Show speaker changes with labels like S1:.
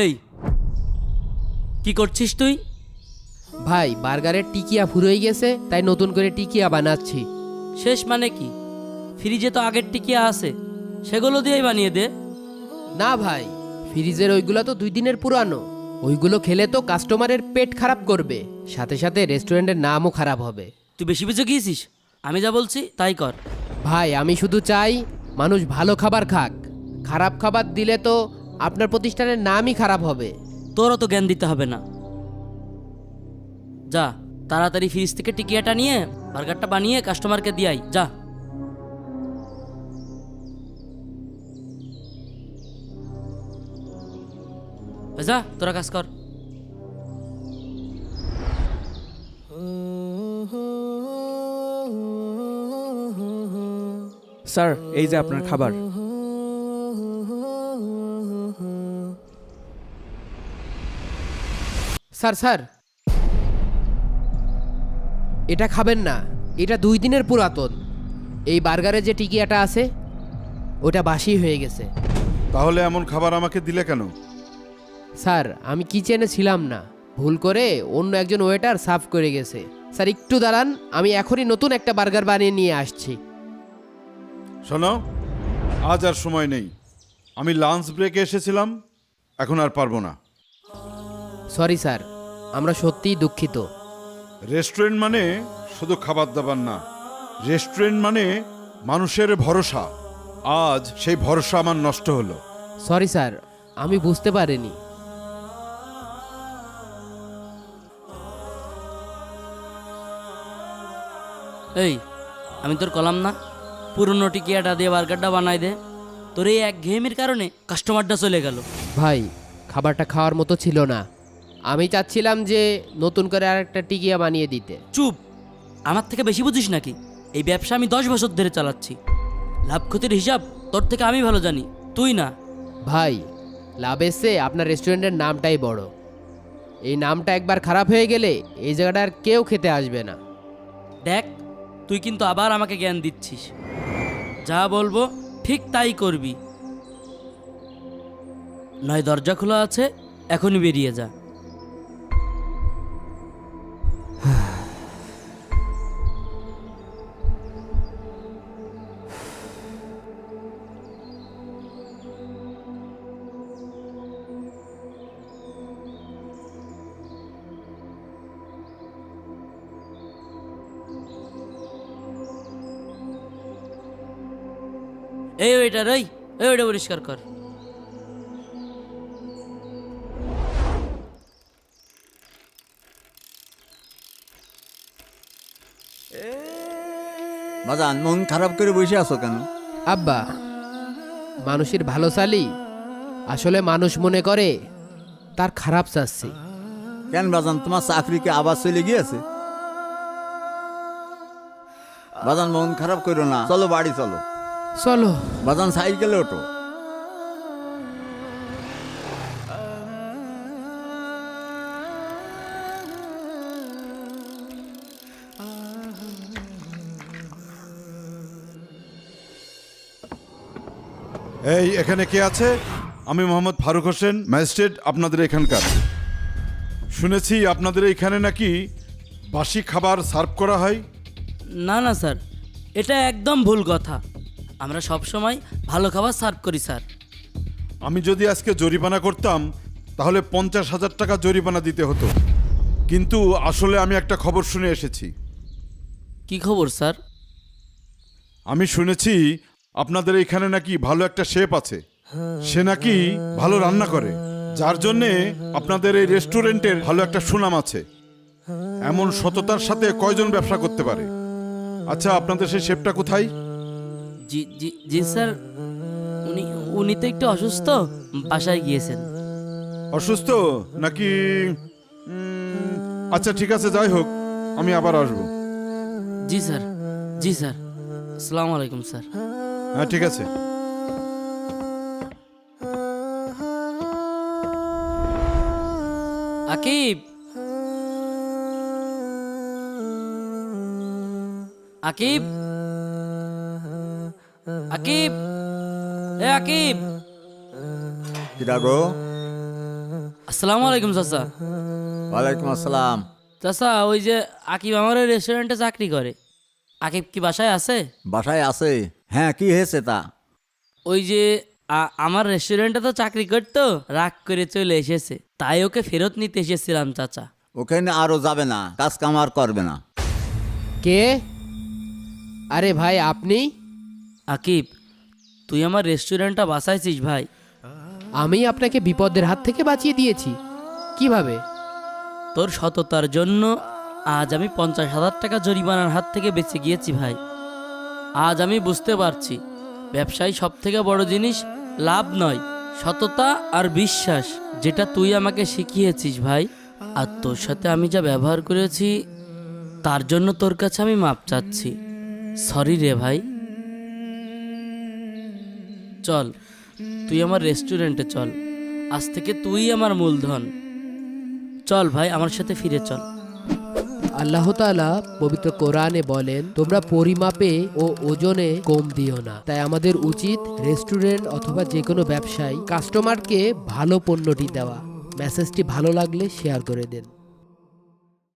S1: এই কি করছিস তুই?
S2: ভাই বার্গারের টিকিয়া ফুরোই গেছে, তাই নতুন করে টিকিয়া বানাচ্ছি।
S1: শেষ মানে কি? ফ্রিজে তো আগের টিকিয়া আছে, সেগুলো দিয়েই বানিয়ে দে।
S2: না ভাই, ফ্রিজের ওইগুলো তো 2 দিনের পুরানো। ওইগুলো খেলে তো কাস্টমারের পেট খারাপ করবে, সাথে সাথে রেস্টুরেন্টের নামও খারাপ হবে।
S1: তুই বেশি বেশি গিয়েছিস, আমি যা বলছি তাই কর।
S2: ভাই আমি শুধু চাই মানুষ ভালো খাবার খাক। খারাপ খাবার দিলে তো আপনার প্রতিষ্ঠানের নামই খারাপ হবে।
S1: তোরও তো জ্ঞান দিতে হবে না। যা তাড়াতাড়ি ফ্রিজ থেকে টিকিয়াটা নিয়ে বার্গারটা বানিয়ে কাস্টমারকে দিয়াই যা। যা তোরা কাজ কর।
S3: স্যার, এই যে আপনার খাবার।
S2: স্যার স্যার, এটা খাবেন না, এটা 2 দিনের পুরাতন। এই বার্গারে যে টিকিয়াটা আছে ওটা বাসি হয়ে গেছে।
S4: তাহলে এমন খাবার আমাকে দিলে কেন?
S2: স্যার আমি কিচেনে ছিলাম না, ভুল করে অন্য একজন ওয়েটার সার্ভ করে গেছে। স্যার একটু দাঁড়ান, আমি এখনই নতুন একটা বার্গার বানিয়ে নিয়ে আসছি।
S4: শোনো, আজ আর সময় নেই। আমি লাঞ্চ ব্রেকে এসেছিলাম, এখন আর পারবো না।
S2: সরি স্যার, আমরা সত্যিই দুঃখিত।
S4: রেস্টুরেন্ট মানে শুধু খাবার দাবার না, রেস্টুরেন্ট মানে মানুষের ভরসা। আজ সেই ভরসা আমার নষ্ট হলো।
S2: সরি স্যার, আমি বুঝতে পারিনি।
S1: এই আমি তোর কলাম না, পুরনো টিকিয়াটা দিয়ে বার্গারটা বানাই দে। তোর এই একঘেয়েমির কারণে কাস্টমারটা চলে গেল।
S2: ভাই খাবারটা খাওয়ার মতো ছিল না, আমি চাচ্ছিলাম যে নতুন করে আরেকটা টিকিয়া বানিয়ে দিতে।
S1: চুপ, আমার থেকে বেশি বুঝিস নাকি? এই ব্যবসা আমি 10 বছর ধরে চালাচ্ছি, লাভ ক্ষতির হিসাব তোর থেকে আমি ভালো জানি, তুই না।
S2: ভাই লাভের চেয়ে আপনার রেস্টুরেন্টের নামটাই বড়। এই নামটা একবার খারাপ হয়ে গেলে এই জায়গাটা আর কেউ খেতে আসবে না।
S1: দেখ, তুই কিন্তু আবার আমাকে জ্ঞান দিচ্ছিস। যা বলবো ঠিক তাই করবি, নয় দরজা খোলা আছে, এখনই বেরিয়ে যা। এই ওইটার ওইটা পরিষ্কার কর।
S5: বাজান, মন খারাপ করে বসে আছো কেন?
S2: আব্বা, মানুষের ভালো চালি আসলে মানুষ মনে করে তার খারাপ চাচ্ছি।
S5: কেন বাজান, তোমার চাকরিকে আবার চলে গিয়েছে? বাজান মন খারাপ করো না, চলো বাড়ি চলো।
S2: চলো।
S5: বাজান সাইকেলে ওঠো।
S4: এই এখানে কে আছে? আমি মোহাম্মদ ফারুক হোসেন, ম্যাজিস্ট্রেট আপনাদের এখানকার। শুনেছি আপনাদের এখানে নাকি বাসি খাবার সার্ভ করা হয়।
S1: না না স্যার, এটা একদম ভুল কথা। আমরা সব সময় ভালো খাবার সার্ভ করি স্যার।
S4: আমি যদি আজকে জরিমানা করতাম তাহলে 50,000 টাকা জরিমানা দিতে হতো, কিন্তু আসলে আমি একটা খবর শুনে এসেছি।
S1: কি খবর স্যার?
S4: আমি শুনেছি আপনাদের এখানে নাকি ভালো একটা শেফ আছে, সে নাকি ভালো রান্না করে, যার জন্যে আপনাদের এই রেস্টুরেন্টের ভালো একটা সুনাম আছে। এমন সততার সাথে কয়জন ব্যবসা করতে পারে? আচ্ছা, আপনাদের সেই শেফটা কোথায়?
S1: জি জি জি স্যার, উনি উনি তো একটু অসুস্থ, বাসায় গিয়েছেন।
S4: অসুস্থ নাকি? আচ্ছা ঠিক আছে, যাই হোক, আমি আবার আসবো।
S1: জি স্যার, জি স্যার, আসসালামু আলাইকুম স্যার।
S4: হ্যাঁ ঠিক আছে।
S1: আকিব, আকিব, আকিব, এ আকিব,
S5: কিরা গো?
S1: আসসালামু আলাইকুম চাচা।
S5: ওয়ালাইকুম আসসালাম।
S1: চাচা, ওই যে আকিব আমার রেস্টুরেন্টে চাকরি করে, আকিব কি বাসায় আছে?
S5: বাসায় আছে? হ্যাঁ, কি হয়েছে তা?
S1: ওই যে আমার রেস্টুরেন্টে তো চাকরি করতো, রাগ করে চলে এসেছে, তাই ওকে ফেরত নিতে এসেছিলাম চাচা।
S5: ওখানে আরো যাবে না, কাজ কাম আর করবে না।
S2: কে? আরে ভাই আপনি?
S1: আকিব, তুই আমার রেস্টুরেন্টটা বাঁচাইছিস ভাই।
S2: আমি আপনাকে বিপদের হাত থেকে বাঁচিয়ে দিয়েছি। কিভাবে?
S1: তোর সততার জন্য আজ আমি 50,000 টাকা জরিমানার হাত থেকে বেঁচে গিয়েছি ভাই। আজ আমি বুঝতে পারছি ব্যবসায় সব থেকে বড় জিনিস লাভ নয়, সততা আর বিশ্বাস, যেটা তুই আমাকে শিখিয়েছিস ভাই। আর তোর সাথে আমি যা ব্যবহার করেছি তার জন্য তোর কাছে আমি মাপ চাচ্ছি। সরি রে ভাই। চল, তুই আমার রেস্টুরেন্টে চল, আজ থেকে তুই আমার মূলধন। চল ভাই, আমার সাথে ফিরে চল।
S2: আল্লাহ তাআলা পবিত্র কোরআনে বলেন, তোমরা পরিমাপে ও ওজনে কম দিও না। তাই আমাদের উচিত রেস্টুরেন্ট অথবা যে কোনো ব্যবসায় কাস্টমারকে ভালো পণ্যটি দেওয়া। মেসেজটি ভালো লাগলে শেয়ার করে দেন।